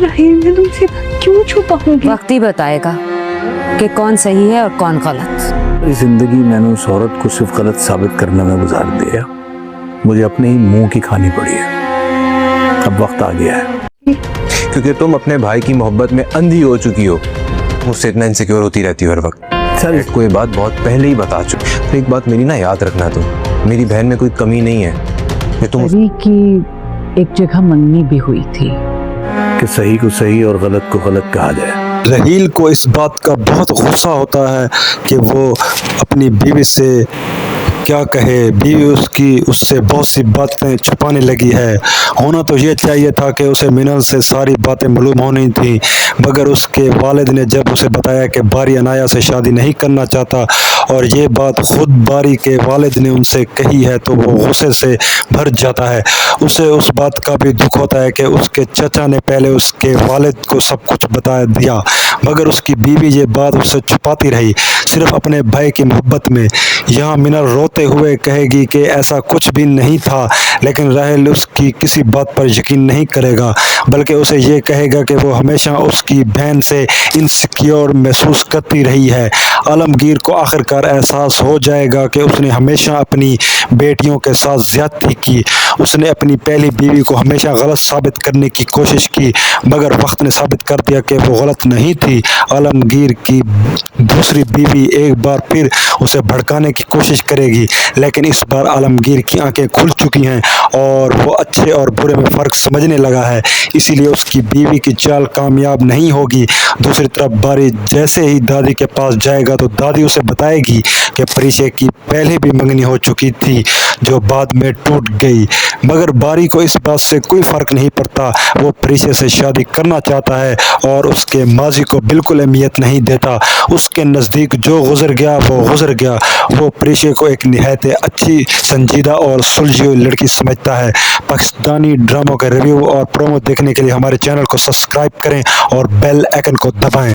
रहील मैं तुमसे क्यों छुपाऊंगी? वक्त ही बताएगा कि कौन सही है और कौन गलत। इस जिंदगी मैंने उस औरत को सिर्फ गलत साबित करने में गुजार दिया। मुझे अपने ही मुंह की खानी पड़ी है। अब वक्त आ गया है। क्योंकि तुम अपने भाई की मोहब्बत में अंधी हो चुकी हो, मुझसे इतना इनसिक्योर होती रहती हो हर वक्त। सर को ये बात बहुत पहले ही बता चुकी। तो एक बात मेरी ना याद रखना, तुम मेरी बहन में कोई कमी नहीं है। ये तुम परी की एक जगह मंगनी भी हुई थी कि सही को सही और गलत को गलत कहा जाए। रहील को इस बात का बहुत गुस्सा होता है कि वो अपनी बीवी से क्या कहे, बीवी उससे बहुत सी बातें छुपाने लगी है। होना तो ये चाहिए था कि उसे मिनल से सारी बातें मालूम होनी थी, मगर उसके वालिद ने जब उसे बताया कि बारी अनाया से शादी नहीं करना चाहता और ये बात खुद बारी के वालिद ने उनसे कही है, तो वो गुस्से से भर जाता है। उसे उस बात का भी दुख होता है कि उसके चचा ने पहले उसके वालिद को सब कुछ बता दिया, मगर उसकी बीवी ये बात उससे छुपाती रही, सिर्फ अपने भाई की मोहब्बत में। यहाँ मिनल रोते हुए कहेगी कि ऐसा कुछ भी नहीं था, लेकिन राहेल उसकी किसी बात पर यकीन नहीं करेगा, बल्कि उसे ये कहेगा कि वो हमेशा उसकी बहन से इनसिक्योर महसूस करती रही है। आलमगीर को आखिरकार एहसास हो जाएगा कि उसने हमेशा अपनी बेटियों के साथ ज्यादती की। उसने अपनी पहली बीवी को हमेशा गलत साबित करने की कोशिश की, मगर वक्त ने साबित कर दिया कि वो गलत नहीं थी। आलमगीर की दूसरी बीवी एक बार फिर उसे भड़काने की कोशिश करेगी, लेकिन इस बार आलमगीर की आंखें खुल चुकी हैं और वो अच्छे और बुरे में फ़र्क समझने लगा है, इसीलिए उसकी बीवी की चाल कामयाब नहीं होगी। दूसरी तरफ बारी जैसे ही दादी के पास जाएगा तो दादी उसे बताएगी कि परिचय की पहले भी मंगनी हो चुकी थी, जो बाद में टूट गई, मगर बारी को इस बात से कोई फ़र्क नहीं पड़ता। वो परिचय से शादी करना चाहता है और उसके माजी को बिल्कुल अहमियत नहीं देता। उसके नज़दीक जो गुजर गया वो गुजर गया। वो परिचय को एक निहायत अच्छी, संजीदा और सुलझी हुई लड़की समझता है। पाकिस्तानी ड्रामों के रिव्यू और प्रोमो देखने के लिए हमारे चैनल को सब्सक्राइब करें और बेल आइकन को दबाएं।